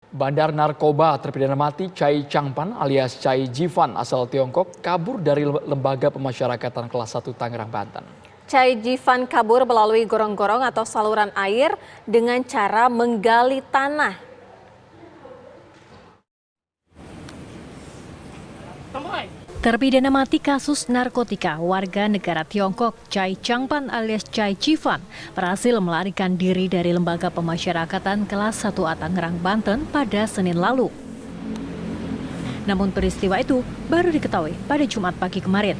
Bandar narkoba terpidana mati Chai Changpan alias Chai Jivan asal Tiongkok kabur dari Lembaga Pemasyarakatan Kelas 1 Tangerang, Banten. Chai Jivan kabur melalui gorong-gorong atau saluran air dengan cara menggali tanah. Terpidana mati kasus narkotika warga negara Tiongkok Chai Changpan alias Chai Jivan berhasil melarikan diri dari Lembaga Pemasyarakatan Kelas 1A Tangerang, Banten pada Senin lalu. Namun peristiwa itu baru diketahui pada Jumat pagi kemarin.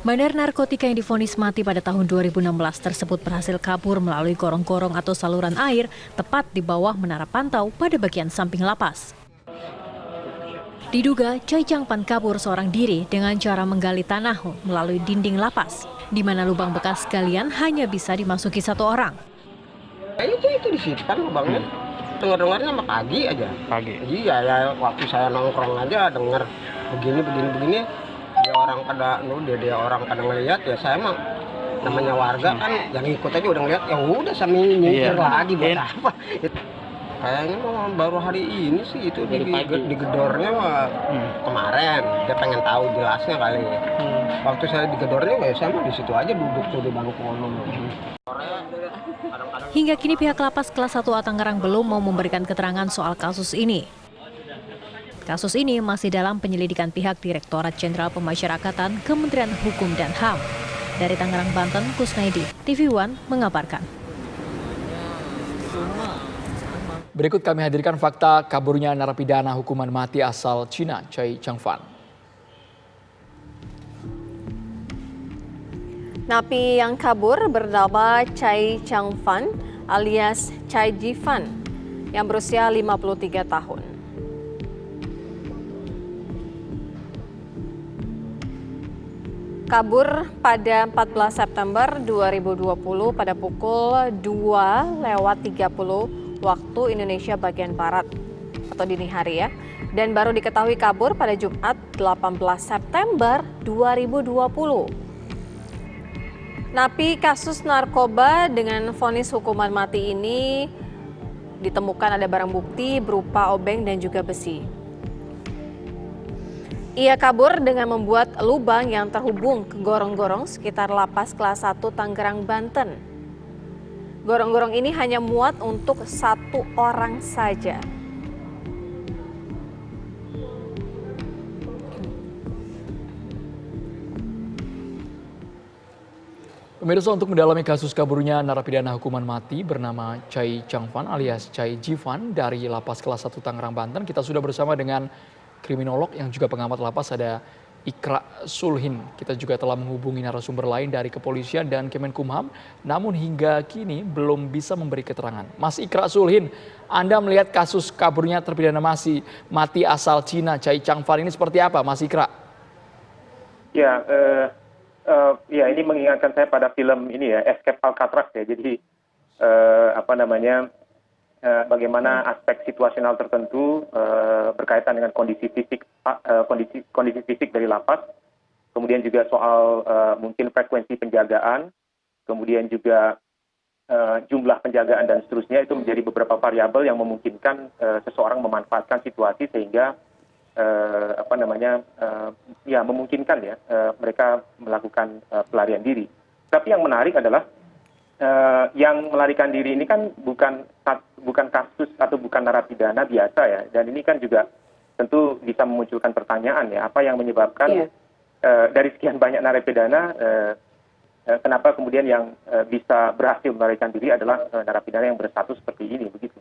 Bandar narkotika yang divonis mati pada tahun 2016 tersebut berhasil kabur melalui gorong-gorong atau saluran air tepat di bawah menara pantau pada bagian samping lapas. Diduga Chai Changpan kabur seorang diri dengan cara menggali tanah melalui dinding lapas, di mana lubang bekas galian hanya bisa dimasuki satu orang. Itu di situ kan lubangnya. Dengar-dengarnya sama pagi aja. Pagi. Iya ya, waktu saya nongkrong aja dengar begini. Dia orang pada ngelihat ya, saya mah namanya warga kan yang ikut aja udah ngeliat ya udah sambil nyingkir lagi buat apa. Kayaknya baru hari ini sih itu digedornya kemarin. Dia pengen tahu jelasnya kali. Waktu saya digedornya ya saya mah di situ aja duduk tuh di bangku kolong. Hingga kini pihak lapas kelas 1A Tangerang belum mau memberikan keterangan soal kasus ini. Kasus ini masih dalam penyelidikan pihak Direktorat Jenderal Pemasyarakatan Kementerian Hukum dan HAM. Dari Tangerang, Banten, Kusnaidi, TV One mengabarkan. Berikut kami hadirkan fakta kaburnya narapidana hukuman mati asal Cina, Chai Changpan. Napi yang kabur bernama Chai Changpan alias Chai Jivan yang berusia 53 tahun. Kabur pada 14 September 2020 pada pukul 2:30 waktu Indonesia bagian Barat atau dini hari ya. Dan baru diketahui kabur pada Jumat 18 September 2020. Napi kasus narkoba dengan vonis hukuman mati ini ditemukan ada barang bukti berupa obeng dan juga besi. Ia kabur dengan membuat lubang yang terhubung ke gorong-gorong sekitar lapas kelas 1 Tangerang, Banten. Gorong-gorong ini hanya muat untuk satu orang saja. Pemirsa, untuk mendalami kasus kaburnya narapidana hukuman mati bernama Chai Changpan alias Chai Jivan dari lapas kelas 1 Tangerang, Banten, kita sudah bersama dengan kriminolog yang juga pengamat lapas, ada Ikra Sulhin. Kita juga telah menghubungi narasumber lain dari kepolisian dan Kemenkumham, namun hingga kini belum bisa memberi keterangan. Mas Ikra Sulhin, Anda melihat kasus kaburnya terpidana mati asal Cina, Chai Changpan ini seperti apa, Mas Ikra? Ya, ini mengingatkan saya pada film ini ya, Escape Alcatraz ya. Jadi bagaimana aspek situasional tertentu berkaitan dengan kondisi fisik dari lapas, kemudian juga soal mungkin frekuensi penjagaan, kemudian juga jumlah penjagaan dan seterusnya, itu menjadi beberapa variabel yang memungkinkan seseorang memanfaatkan situasi sehingga memungkinkan ya mereka melakukan pelarian diri. Tapi yang menarik adalah yang melarikan diri ini kan bukan kasus atau bukan narapidana biasa ya, dan ini kan juga tentu bisa memunculkan pertanyaan ya, apa yang menyebabkan dari sekian banyak narapidana kenapa kemudian yang bisa berhasil melarikan diri adalah narapidana yang berstatus seperti ini, begitu.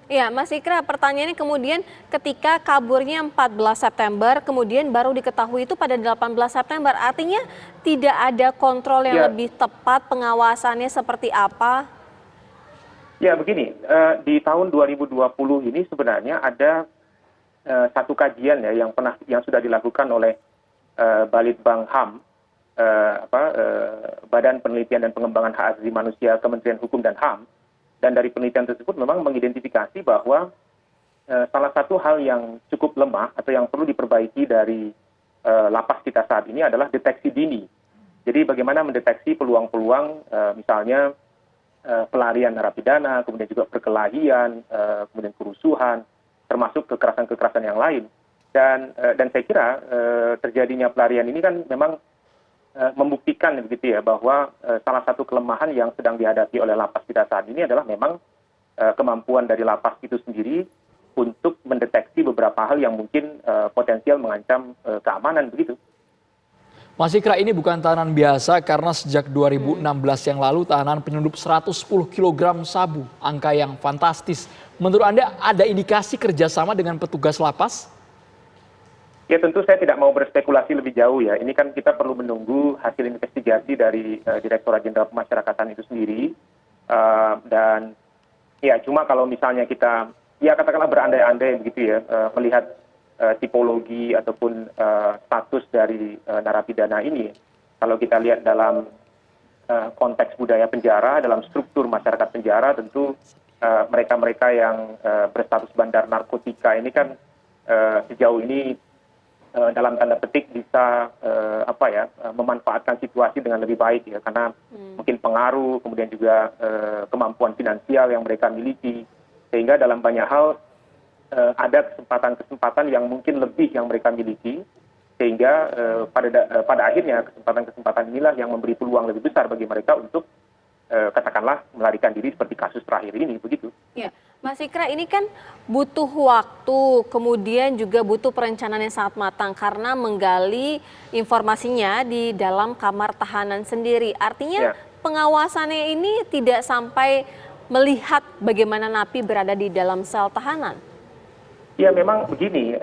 Ya, Mas Ikra, pertanyaannya kemudian ketika kaburnya 14 September, kemudian baru diketahui itu pada 18 September, artinya tidak ada kontrol yang lebih tepat, pengawasannya seperti apa? Ya, begini, di tahun 2020 ini sebenarnya ada satu kajian ya yang sudah dilakukan oleh Balitbang HAM, Badan Penelitian dan Pengembangan Hak Asasi Manusia Kementerian Hukum dan HAM. Dan dari penelitian tersebut memang mengidentifikasi bahwa salah satu hal yang cukup lemah atau yang perlu diperbaiki dari lapas kita saat ini adalah deteksi dini. Jadi bagaimana mendeteksi peluang-peluang misalnya pelarian narapidana, kemudian juga perkelahian, kemudian kerusuhan, termasuk kekerasan-kekerasan yang lain. Dan saya kira terjadinya pelarian ini kan memang membuktikan begitu ya bahwa salah satu kelemahan yang sedang dihadapi oleh lapas kita saat ini adalah memang kemampuan dari lapas itu sendiri untuk mendeteksi beberapa hal yang mungkin potensial mengancam keamanan begitu. Mas Ikra, ini bukan tahanan biasa karena sejak 2016 yang lalu tahanan penyeludup 110 kg sabu, angka yang fantastis. Menurut Anda ada indikasi kerjasama dengan petugas lapas? Ya tentu saya tidak mau berspekulasi lebih jauh ya. Ini kan kita perlu menunggu hasil investigasi dari Direktorat Jenderal Pemasyarakatan itu sendiri. Dan ya cuma kalau misalnya kita ya katakanlah berandai-andai begitu ya melihat tipologi ataupun status dari narapidana ini. Kalau kita lihat dalam konteks budaya penjara, dalam struktur masyarakat penjara, tentu mereka-mereka yang berstatus bandar narkotika ini kan sejauh ini dalam tanda petik bisa memanfaatkan situasi dengan lebih baik ya, karena mungkin pengaruh, kemudian juga kemampuan finansial yang mereka miliki, sehingga dalam banyak hal ada kesempatan-kesempatan yang mungkin lebih yang mereka miliki, sehingga pada akhirnya kesempatan-kesempatan inilah yang memberi peluang lebih besar bagi mereka untuk katakanlah melarikan diri seperti kasus terakhir ini begitu. Ya, Mas Ikra, ini kan butuh waktu, kemudian juga butuh perencanaan yang sangat matang karena menggali informasinya di dalam kamar tahanan sendiri. Artinya pengawasannya ini tidak sampai melihat bagaimana napi berada di dalam sel tahanan. Ya memang begini,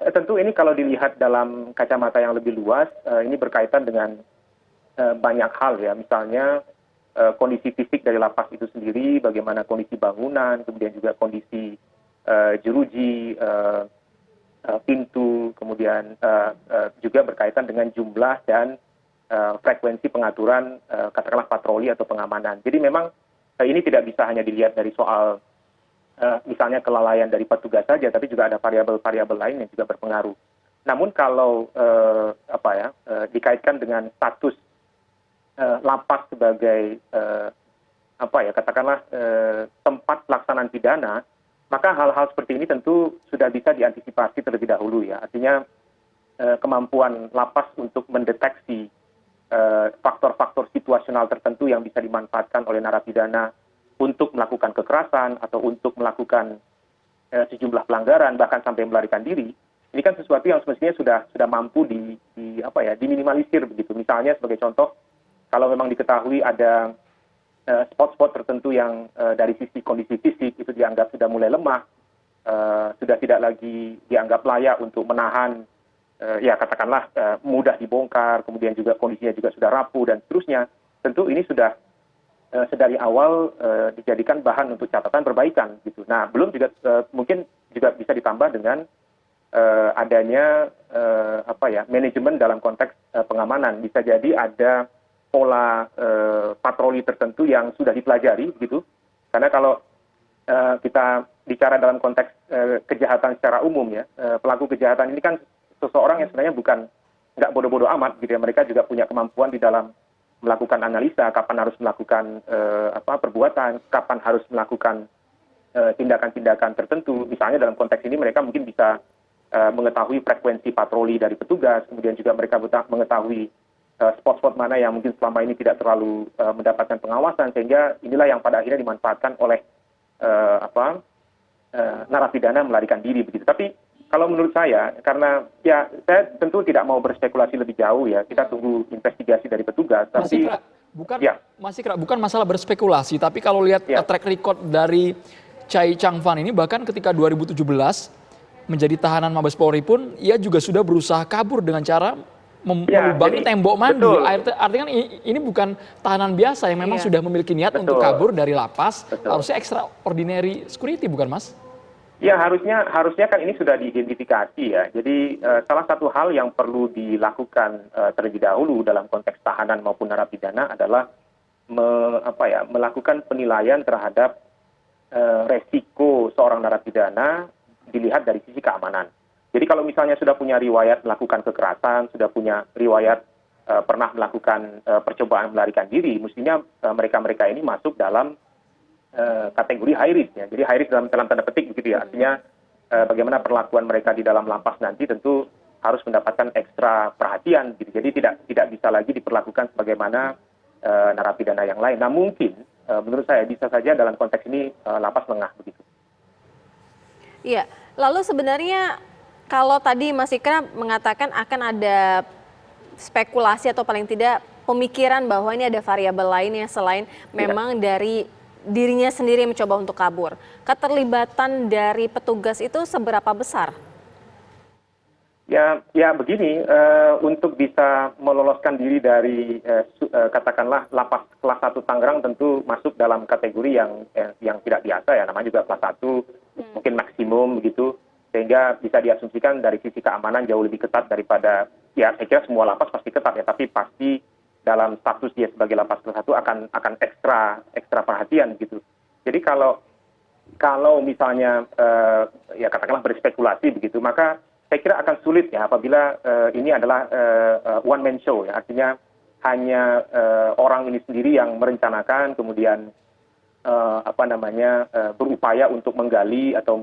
tentu ini kalau dilihat dalam kacamata yang lebih luas, ini berkaitan dengan banyak hal ya, misalnya kondisi fisik dari lapas itu sendiri, bagaimana kondisi bangunan, kemudian juga kondisi jeruji, pintu, kemudian juga berkaitan dengan jumlah dan frekuensi pengaturan katakanlah patroli atau pengamanan. Jadi memang ini tidak bisa hanya dilihat dari soal misalnya kelalaian dari petugas saja, tapi juga ada variabel-variabel lain yang juga berpengaruh. Namun kalau dikaitkan dengan status lapas sebagai katakanlah tempat pelaksanaan pidana, maka hal-hal seperti ini tentu sudah bisa diantisipasi terlebih dahulu ya. Artinya kemampuan lapas untuk mendeteksi faktor-faktor situasional tertentu yang bisa dimanfaatkan oleh narapidana untuk melakukan kekerasan atau untuk melakukan sejumlah pelanggaran bahkan sampai melarikan diri, ini kan sesuatu yang semestinya sudah mampu diminimalisir begitu. Misalnya sebagai contoh, kalau memang diketahui ada spot-spot tertentu yang dari sisi kondisi fisik itu dianggap sudah mulai lemah, sudah tidak lagi dianggap layak untuk menahan, katakanlah mudah dibongkar, kemudian juga kondisinya juga sudah rapuh dan seterusnya, tentu ini sudah sedari awal dijadikan bahan untuk catatan perbaikan gitu. Nah, belum juga mungkin juga bisa ditambah dengan adanya manajemen dalam konteks pengamanan. Bisa jadi ada pola patroli tertentu yang sudah dipelajari gitu. Karena kalau kita bicara dalam konteks kejahatan secara umum ya, pelaku kejahatan ini kan seseorang yang sebenarnya nggak bodoh-bodoh amat gitu ya. Mereka juga punya kemampuan di dalam melakukan analisa, kapan harus melakukan perbuatan, kapan harus melakukan tindakan-tindakan tertentu. Misalnya dalam konteks ini mereka mungkin bisa mengetahui frekuensi patroli dari petugas, kemudian juga mereka mengetahui spot-spot mana yang mungkin selama ini tidak terlalu mendapatkan pengawasan, sehingga inilah yang pada akhirnya dimanfaatkan oleh narapidana melarikan diri begitu. Tapi kalau menurut saya, karena ya saya tentu tidak mau berspekulasi lebih jauh ya, kita tunggu investigasi dari petugas. Tapi Mas Ikra, bukan masalah berspekulasi, tapi kalau lihat track record dari Chai Chang-fan ini, bahkan ketika 2017 menjadi tahanan Mabes Polri pun, ia juga sudah berusaha kabur dengan cara melubangi tembok mandi. Artinya ini bukan tahanan biasa yang memang sudah memiliki niat untuk kabur dari lapas. Harusnya extraordinary security, bukan Mas? Ya harusnya kan ini sudah diidentifikasi ya. Jadi salah satu hal yang perlu dilakukan terlebih dahulu dalam konteks tahanan maupun narapidana adalah melakukan penilaian terhadap resiko seorang narapidana dilihat dari sisi keamanan. Jadi kalau misalnya sudah punya riwayat melakukan kekerasan, sudah punya riwayat pernah melakukan percobaan melarikan diri, mestinya mereka-mereka ini masuk dalam kategori high risk ya. Jadi high risk dalam tanda petik begitu ya. Artinya bagaimana perlakuan mereka di dalam lapas nanti tentu harus mendapatkan ekstra perhatian gitu. Jadi tidak bisa lagi diperlakukan sebagaimana narapidana yang lain. Nah mungkin menurut saya bisa saja dalam konteks ini lapas lengah begitu. Iya, lalu sebenarnya kalau tadi Mas Ikra mengatakan akan ada spekulasi atau paling tidak pemikiran bahwa ini ada variabel lainnya selain memang dari dirinya sendiri yang mencoba untuk kabur. Keterlibatan dari petugas itu seberapa besar? Ya begini, untuk bisa meloloskan diri dari katakanlah lapas kelas 1 Tangerang tentu masuk dalam kategori yang tidak biasa ya, namanya juga kelas 1, mungkin maksimum begitu, sehingga bisa diasumsikan dari sisi keamanan jauh lebih ketat daripada, ya saya kira semua lapas pasti ketat ya, tapi pasti dalam status dia sebagai lapas kelas 1 akan ekstra perhatian gitu. Jadi kalau misalnya ya katakanlah berspekulasi begitu, maka saya kira akan sulit ya apabila ini adalah one man show ya, artinya hanya orang ini sendiri yang merencanakan kemudian berupaya untuk menggali atau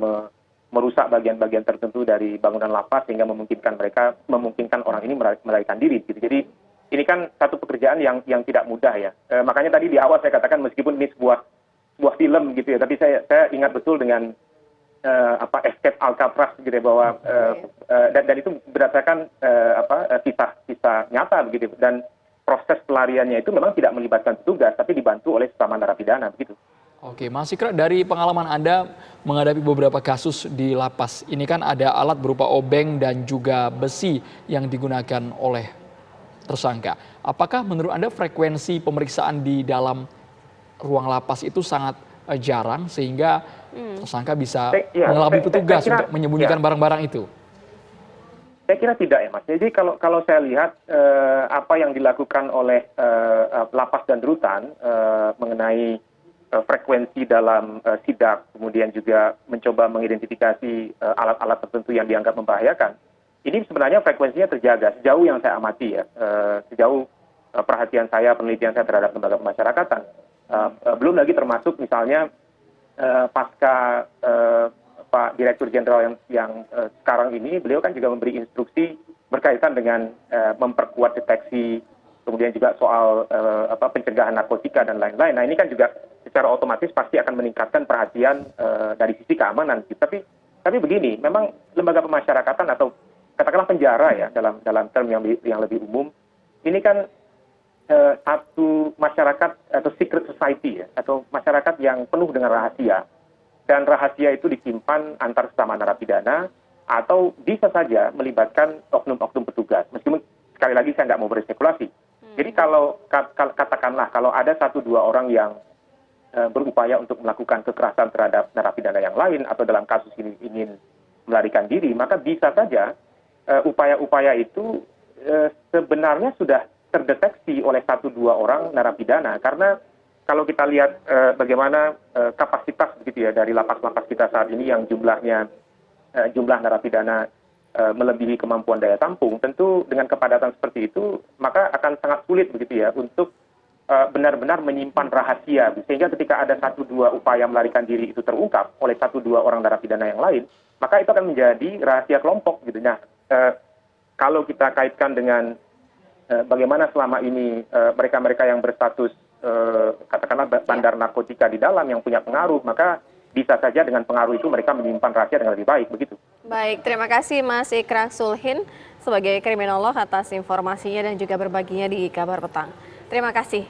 merusak bagian-bagian tertentu dari bangunan lapas sehingga memungkinkan orang ini melarikan diri gitu. Jadi ini kan satu pekerjaan yang tidak mudah ya. Makanya tadi di awal saya katakan meskipun ini sebuah film gitu ya, tapi saya ingat betul dengan escape Alcatraz gitu ya, bahwa dan itu berdasarkan kisah nyata begitu, dan proses pelariannya itu memang tidak melibatkan petugas tapi dibantu oleh sesama narapidana begitu. Oke, Mas Ikra, dari pengalaman Anda menghadapi beberapa kasus di lapas, ini kan ada alat berupa obeng dan juga besi yang digunakan oleh tersangka. Apakah menurut Anda frekuensi pemeriksaan di dalam ruang lapas itu sangat jarang sehingga tersangka bisa mengelabui petugas untuk menyembunyikan barang-barang itu? Saya kira tidak ya Mas. Jadi kalau saya lihat apa yang dilakukan oleh lapas dan rutan mengenai frekuensi dalam sidak, kemudian juga mencoba mengidentifikasi alat-alat tertentu yang dianggap membahayakan, ini sebenarnya frekuensinya terjaga sejauh yang saya amati ya, sejauh perhatian saya, penelitian saya terhadap lembaga pemasyarakatan. Belum lagi termasuk misalnya pasca Pak Direktur Jenderal yang sekarang ini, beliau kan juga memberi instruksi berkaitan dengan memperkuat deteksi, kemudian juga soal pencegahan narkotika dan lain-lain. Nah ini kan juga secara otomatis pasti akan meningkatkan perhatian dari sisi keamanan. Tapi begini, memang lembaga pemasyarakatan atau katakanlah penjara ya dalam term yang lebih umum, ini kan satu masyarakat atau secret society ya, atau masyarakat yang penuh dengan rahasia, dan rahasia itu disimpan antar sesama narapidana atau bisa saja melibatkan oknum-oknum petugas. Meskipun sekali lagi saya nggak mau berspekulasi. Jadi katakanlah kalau ada 1-2 orang yang berupaya untuk melakukan kekerasan terhadap narapidana yang lain atau dalam kasus ini ingin melarikan diri, maka bisa saja upaya-upaya itu sebenarnya sudah terdeteksi oleh 1-2 orang narapidana. Karena kalau kita lihat bagaimana kapasitas begitu ya dari lapas-lapas kita saat ini yang jumlah narapidana melebihi kemampuan daya tampung, tentu dengan kepadatan seperti itu maka akan sangat sulit begitu ya untuk benar-benar menyimpan rahasia, sehingga ketika ada 1-2 upaya melarikan diri itu terungkap oleh 1-2 orang narapidana yang lain, maka itu akan menjadi rahasia kelompok gitu. Nah, kalau kita kaitkan dengan bagaimana selama ini mereka-mereka yang berstatus katakanlah bandar narkotika di dalam yang punya pengaruh, maka bisa saja dengan pengaruh itu mereka menyimpan rahasia dengan lebih baik begitu. Baik, terima kasih Mas Ikra Sulhin sebagai kriminolog atas informasinya dan juga berbaginya di Kabar Petang. Terima kasih.